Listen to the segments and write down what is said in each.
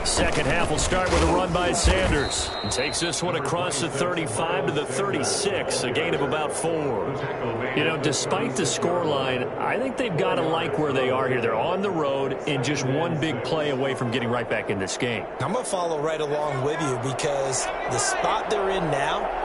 Second half will start with a run by Sanders. And takes this one across the 35 to the 36, a gain of about 4. You know, despite the scoreline, I think they've got to like where they are here. They're on the road and just one big play away from getting right back in this game. I'm going to follow right along with you because the spot they're in now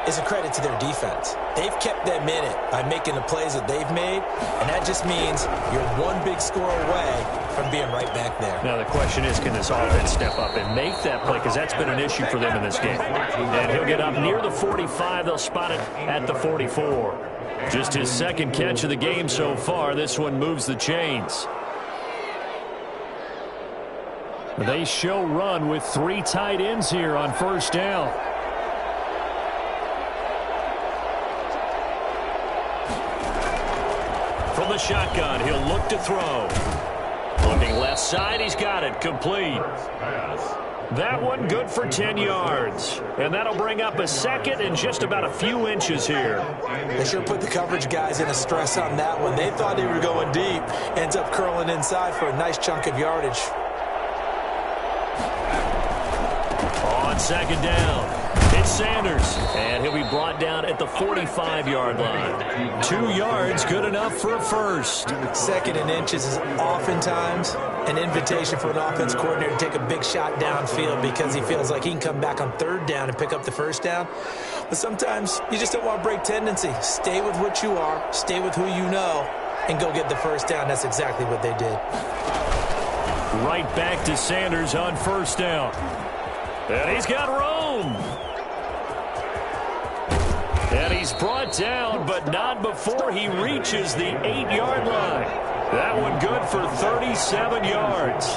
is a credit to their defense. They've kept them in it by making the plays that they've made, and that just means you're one big score away from being right back there. Now the question is, can this offense step up and make that play, because that's been an issue for them in this game. And he'll get up near the 45. They'll spot it at the 44. Just his second catch of the game so far. This one moves the chains. They show run with 3 tight ends here on first down. From the shotgun, he'll look to throw. Looking left side, he's got it. Complete. That one good for 10 yards. And that'll bring up a second and just about a few inches here. They sure put the coverage guys in a stress on that one. They thought they were going deep. Ends up curling inside for a nice chunk of yardage. On second down, it's Sanders. And he'll be brought down at the 45-yard line. 2 yards, good enough for a first. Second and inches is oftentimes an invitation for an offense coordinator to take a big shot downfield because he feels like he can come back on third down and pick up the first down. But sometimes you just don't want to break tendency. Stay with what you are, stay with who you know, and go get the first down. That's exactly what they did. Right back to Sanders on first down. And he's got room. And he's brought down, but not before he reaches the 8-yard line. That one good for 37 yards.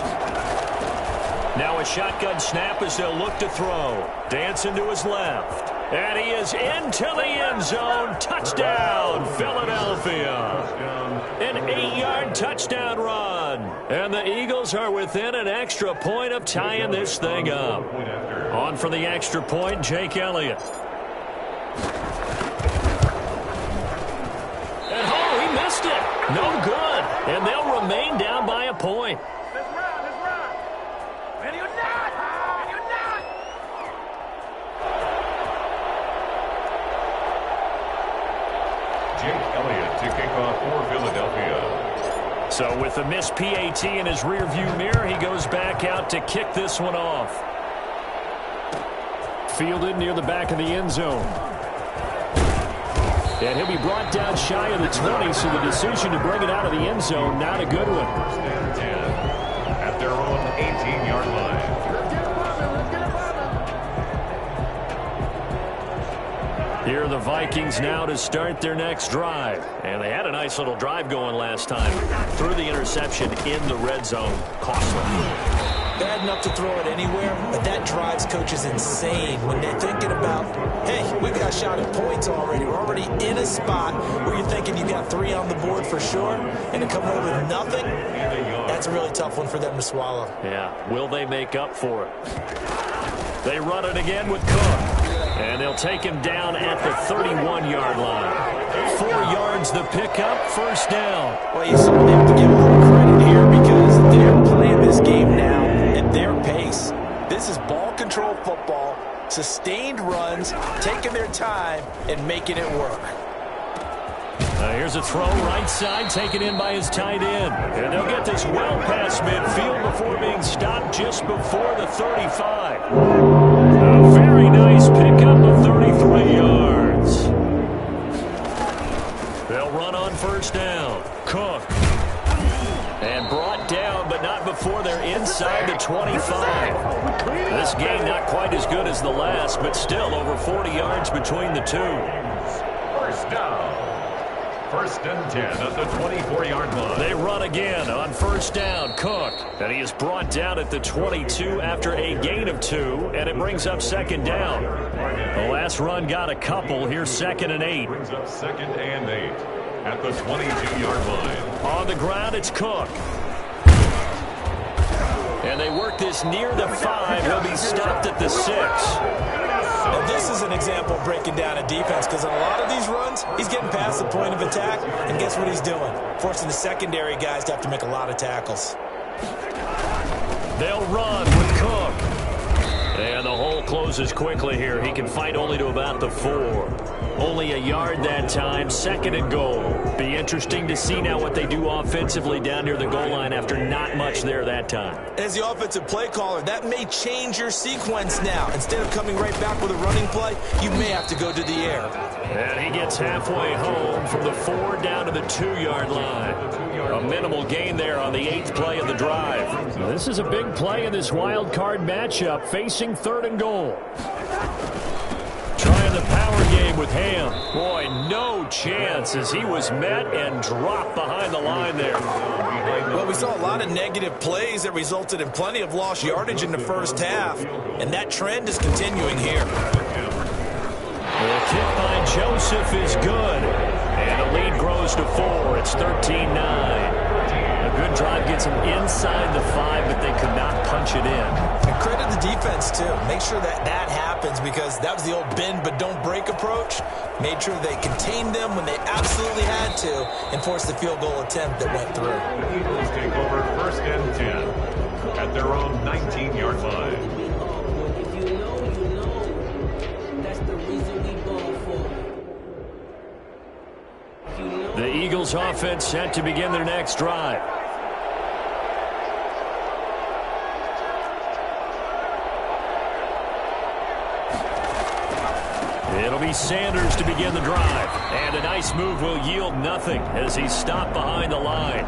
Now a shotgun snap as they'll look to throw. Dancing to his left. And he is into the end zone. Touchdown, Philadelphia. An 8-yard touchdown run. And the Eagles are within an extra point of tying this thing up. On for the extra point, Jake Elliott. And oh, he missed it. No good. And they'll remain down by a point. Let's run. Ready or not? Ready or not? Jake Elliott to kick off for Philadelphia. So with the missed PAT in his rearview mirror, he goes back out to kick this one off. Fielded near the back of the end zone. And he'll be brought down shy of the 20, so the decision to bring it out of the end zone, not a good one. First and 10 at their own 18-yard line. Here are the Vikings now to start their next drive. And they had a nice little drive going last time. Threw the interception in the red zone. Costly. Bad enough to throw it anywhere, but that drives coaches insane when they're thinking about, hey, we've got a shot at points already. We're already in a spot where you're thinking you got 3 on the board for sure, and to come away with nothing, that's a really tough one for them to swallow. Yeah, will they make up for it? They run it again with Cook, and they'll take him down at the 31-yard line. 4 yards the pickup, first down. Well, you certainly have to give a little credit here because they're playing this game now at their pace. This is ball control football, sustained runs, taking their time and making it work. Here's a throw right side, taken in by his tight end. And they'll get this well past midfield before being stopped just before the 35. A very nice pickup of 33 yards. They'll run on first down. Cook. And brought down, but not before they're inside the 25. This game not quite as good as the last, but still over 40 yards between the two. First down. First and 10 at the 24-yard line. They run again on first down. Cook. And he is brought down at the 22 after a gain of 2, and it brings up second down. The last run got a couple. Here's second and 8. Brings up second and 8 at the 22-yard line. On the ground, it's Cook. And they work this near the 5. He'll be stopped at the 6. Now, this is an example of breaking down a defense because on a lot of these runs, he's getting past the point of attack, and guess what he's doing? Forcing the secondary guys to have to make a lot of tackles. They'll run with Cook. And the hole closes quickly here. He can fight only to about the 4. Only a yard that time, 2nd and goal. Be interesting to see now what they do offensively down near the goal line after not much there that time. As the offensive play caller, that may change your sequence now. Instead of coming right back with a running play, you may have to go to the air. And he gets halfway home from the 4 down to the 2-yard line. A minimal gain there on the 8th play of the drive. This is a big play in this wild card matchup, facing 3rd and goal. Trying the power game with Ham. Boy, no chance as he was met and dropped behind the line there. Well, we saw a lot of negative plays that resulted in plenty of lost yardage in the first half, and that trend is continuing here. The kick by Joseph is good, and the lead grows to 4. It's 13-9. A good drive gets them inside the 5, but they could not punch it in. And credit the defense, too. Make sure that that happens because that was the old bend but don't break approach. Made sure they contained them when they absolutely had to and forced the field goal attempt that went through. The Eagles take over 1st and 10 at their own 19-yard line. The Eagles offense set to begin their next drive. It'll be Sanders to begin the drive. And a nice move will yield nothing as he's stopped behind the line.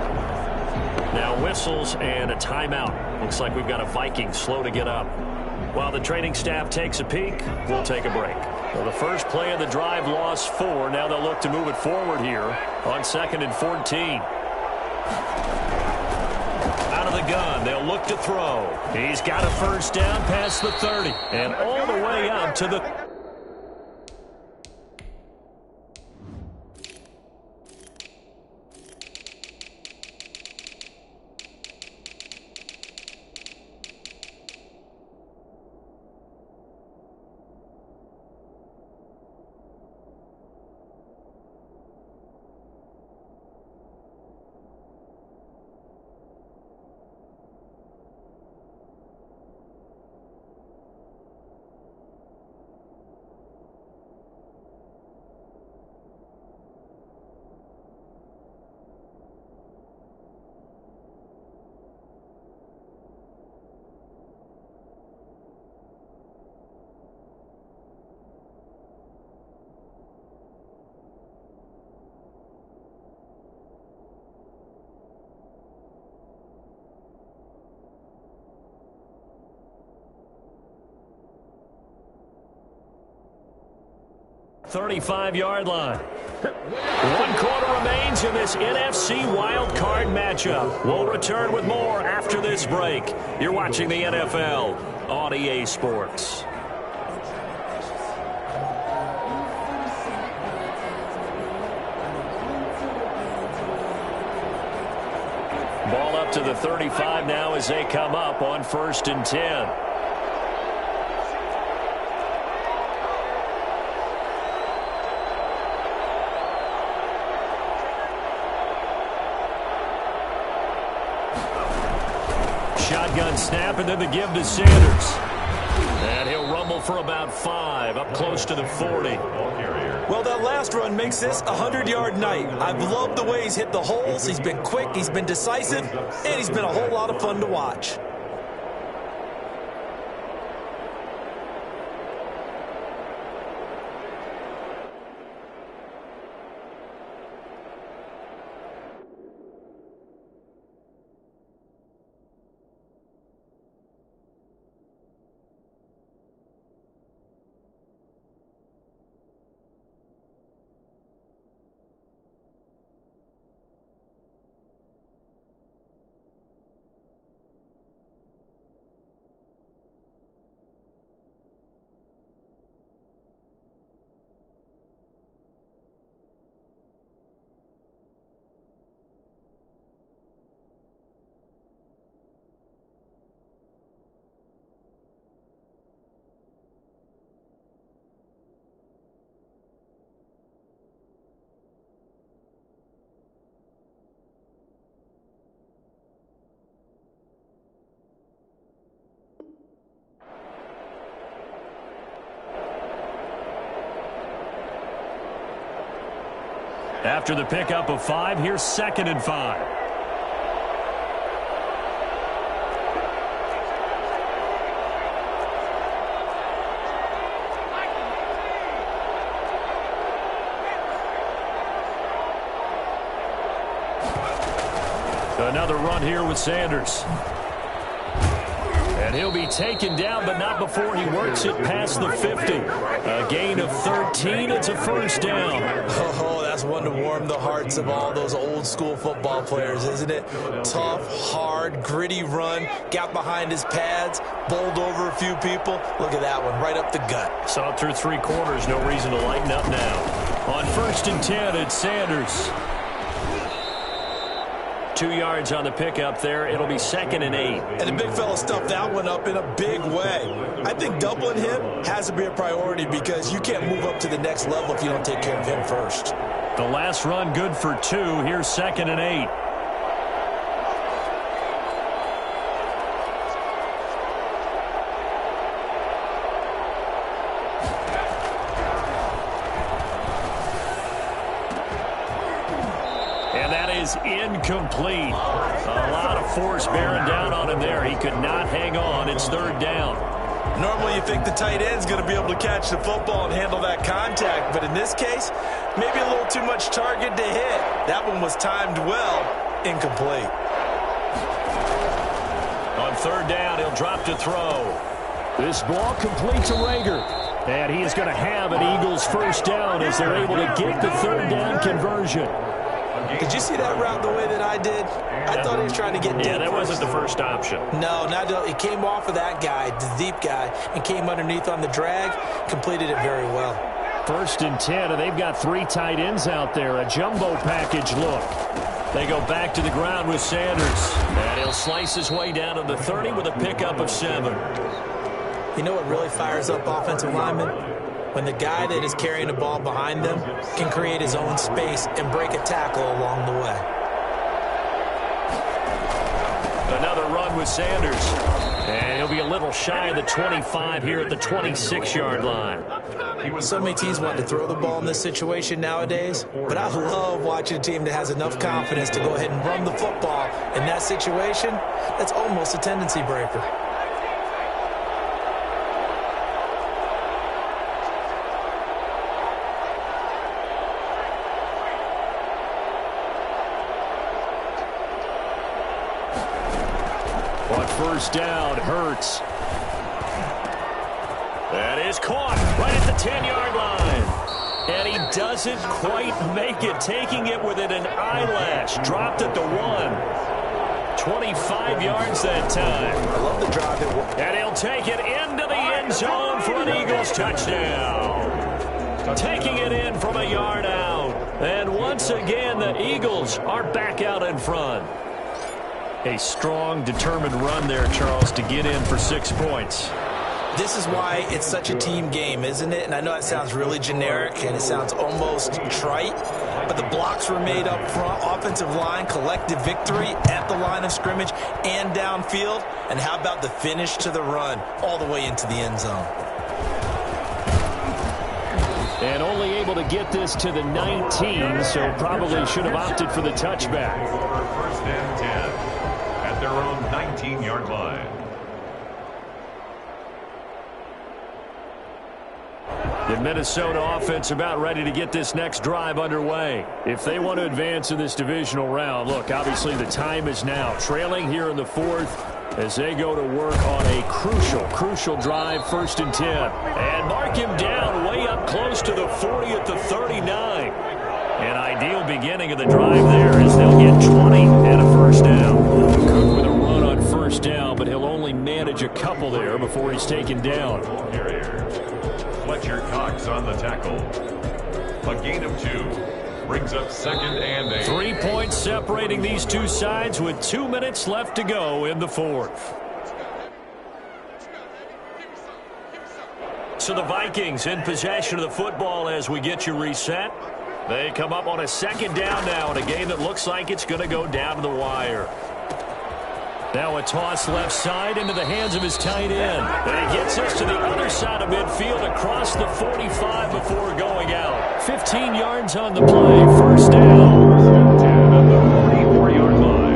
Now whistles and a timeout. Looks like we've got a Viking slow to get up. While the training staff takes a peek, we'll take a break. Well, the first play of the drive lost 4. Now they'll look to move it forward here on 2nd and 14. Out of the gun, they'll look to throw. He's got a first down past the 30 and all the way out to the... ...35-yard line. 1 quarter remains in this NFC wild card matchup. We'll return with more after this break. You're watching the NFL on EA Sports. Ball up to the 35 now as they come up on 1st and 10. Shotgun snap, and then the give to Sanders. And he'll rumble for about 5, up close to the 40. Well, that last run makes this a 100-yard night. I've loved the way he's hit the holes. He's been quick, he's been decisive, and he's been a whole lot of fun to watch. After the pickup of 5, here's 2nd and 5. Another run here with Sanders. And he'll be taken down, but not before he works it past the 50. A gain of 13. It's a first down. Oh, that's one to warm the hearts of all those old-school football players, isn't it? Tough, hard, gritty run. Got behind his pads, bowled over a few people. Look at that one, right up the gut. Saw it through 3 quarters. No reason to lighten up now. On 1st and 10, it's Sanders. 2 yards on the pickup there. It'll be 2nd and 8. And the big fella stuffed that one up in a big way. I think doubling him has to be a priority because you can't move up to the next level if you don't take care of him first. The last run good for 2. Here's 2nd and 8. Incomplete. A lot of force bearing down on him there. He could not hang on. It's 3rd down. Normally you think the tight end's going to be able to catch the football and handle that contact, but in this case, maybe a little too much target to hit. That one was timed well. Incomplete. On 3rd down, he'll drop to throw. This ball complete to Rager. And he is going to have an Eagles first down as they're able to get the 3rd down conversion. Did you see that route the way that I did? I thought he was trying to get deep. Yeah, that wasn't the first option. No, it came off of that guy, the deep guy, and came underneath on the drag. Completed it very well. 1st and 10, and they've got 3 tight ends out there. A jumbo package look. They go back to the ground with Sanders. And he'll slice his way down to the 30 with a pickup of 7. You know what really fires up offensive linemen? When the guy that is carrying the ball behind them can create his own space and break a tackle along the way. Another run with Sanders. And he'll be a little shy of the 25 here at the 26-yard line. So many teams want to throw the ball in this situation nowadays, but I love watching a team that has enough confidence to go ahead and run the football. In that situation, that's almost a tendency breaker. First down, Hurts. That is caught right at the 10-yard line. And he doesn't quite make it, taking it within an eyelash. Dropped at the 1. 25 yards that time. I love the drive. And he'll take it into the end zone for an Eagles touchdown. Taking it in from a yard out. And once again, the Eagles are back out in front. A strong, determined run there, Charles, to get in for 6 points. This is why it's such a team game, isn't it? And I know it sounds really generic and it sounds almost trite, but the blocks were made up front, offensive line, collective victory at the line of scrimmage and downfield. And how about the finish to the run all the way into the end zone? And only able to get this to the 19, so probably should have opted for the touchback. 1st and 10. Their own 19-yard line. The Minnesota offense about ready to get this next drive underway. If they want to advance in this divisional round, look, obviously the time is now. Trailing here in the 4th as they go to work on a crucial drive, 1st and 10. And mark him down way up close to the 40 at the 39. An ideal beginning of the drive there as they'll get 20 and a first down. Cook with a run on 1st down, but he'll only manage a couple there before he's taken down. Fletcher Cox on the tackle. A gain of 2. Brings up 2nd and 8. 3 points separating these two sides with 2 minutes left to go in the 4th. So the Vikings in possession of the football as we get you reset. They come up on a 2nd down now in a game that looks like it's going to go down to the wire. Now a toss left side into the hands of his tight end. And he gets us to the other side of midfield across the 45 before going out. 15 yards on the play. First down. 10 at the 44-yard line.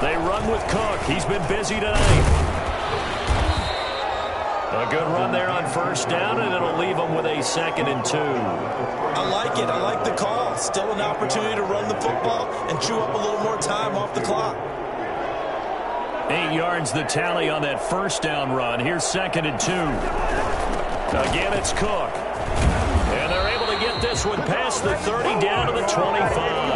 They run with Cook. He's been busy tonight. A good run there on first down, and it'll leave them with a 2nd and 2. I like it. I like the call. Still an opportunity to run the football and chew up a little more time off the clock. 8 yards the tally on that first down run. Here's 2nd and 2. Again, it's Cook. And they're able to get this one past the 30 down to the 25.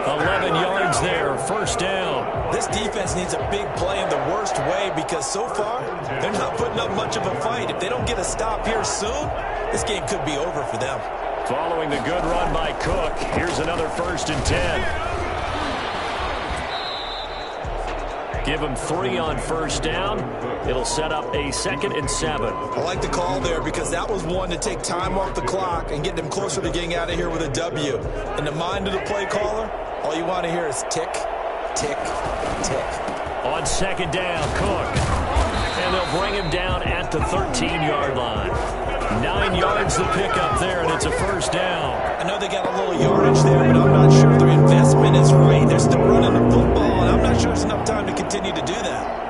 11 yards there, first down. This defense needs a big play in the worst way because so far, they're not putting up much of a fight. If they don't get a stop here soon, this game could be over for them. Following the good run by Cook, here's another 1st and 10. Give him 3 on first down. It'll set up a 2nd and 7. I like the call there because that was one to take time off the clock and get them closer to getting out of here with a W. In the mind of the play caller, all you want to hear is tick, tick, tick. On 2nd down, Cook. And they'll bring him down at the 13-yard line. 9 yards the pickup there, and it's a first down. I know they got a little yardage there, but I'm not sure their investment is right. They're still running the football, and I'm not sure there's enough time to continue to do that.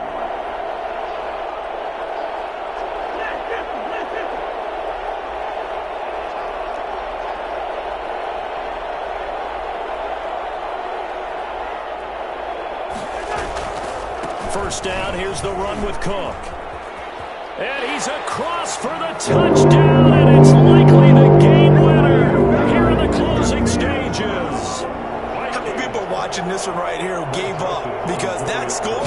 First down, here's the run with Cook. And he's across for the touchdown, and it's likely the game winner here in the closing stages. How many people are watching this one right here who gave up? Because that score,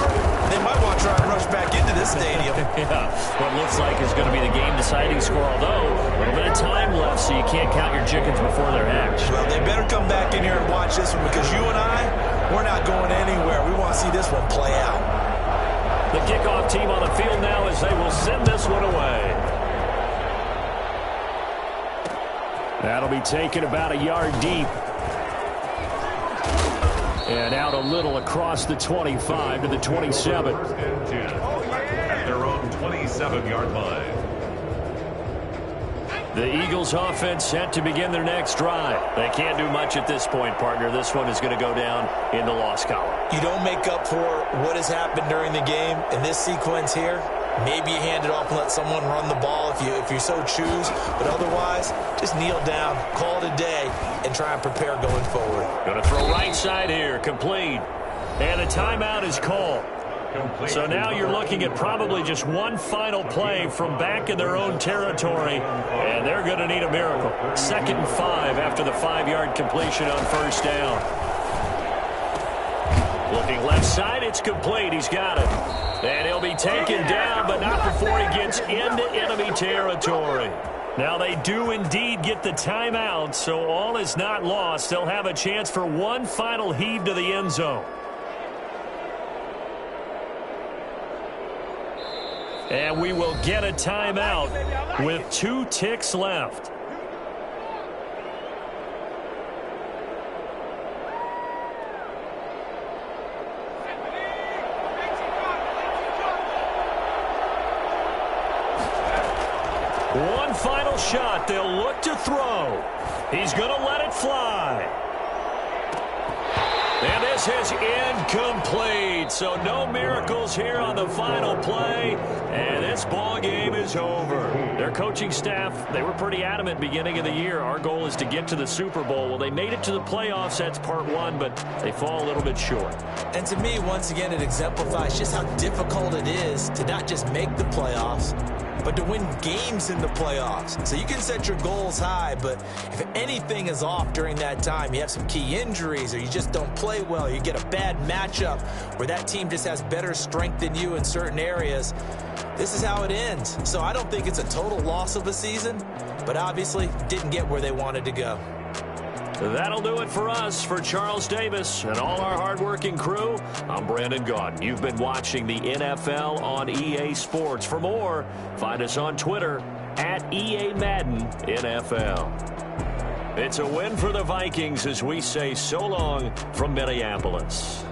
they might want to try and rush back into this stadium. Yeah, what looks like is going to be the game-deciding score, although a little bit of time left, so you can't count your chickens before they're hatched. Well, they better come back in here and watch this one because you and I, we're not going anywhere. We want to see this one play out. The kickoff team on the field now as they will send this one away. That'll be taken about a yard deep. And out a little across the 25 to the 27. 1st and 10 at their own 27-yard line. The Eagles offense set to begin their next drive. They can't do much at this point, partner. This one is going to go down in the loss column. You don't make up for what has happened during the game in this sequence here. Maybe you hand it off and let someone run the ball if you so choose. But otherwise, just kneel down, call it a day, and try and prepare going forward. Going to throw right side here, complete. And a timeout is called. So now you're looking at probably just one final play from back in their own territory, and they're going to need a miracle. 2nd and 5 after the 5-yard completion on first down. Looking left side, it's complete. He's got it. And he'll be taken down, but not before he gets into enemy territory. Now they do indeed get the timeout, so all is not lost. They'll have a chance for one final heave to the end zone. And we will get a timeout with 2 ticks left. One final shot. They'll look to throw. He's going to let it fly. And this is incomplete. So no miracles here on the final play. And this ball game is over. Their coaching staff, they were pretty adamant beginning of the year. Our goal is to get to the Super Bowl. Well, they made it to the playoffs. That's part one, but they fall a little bit short. And to me, once again, it exemplifies just how difficult it is to not just make the playoffs, but to win games in the playoffs. So you can set your goals high, but if anything is off during that time, you have some key injuries or you just don't play well, you get a bad matchup where that team just has better strength than you in certain areas, this is how it ends. So I don't think it's a total loss of a season, but obviously didn't get where they wanted to go. That'll do it for us. For Charles Davis and all our hardworking crew, I'm Brandon Gaudin. You've been watching the NFL on EA Sports. For more, find us on Twitter at EA Madden NFL. It's a win for the Vikings as we say so long from Minneapolis.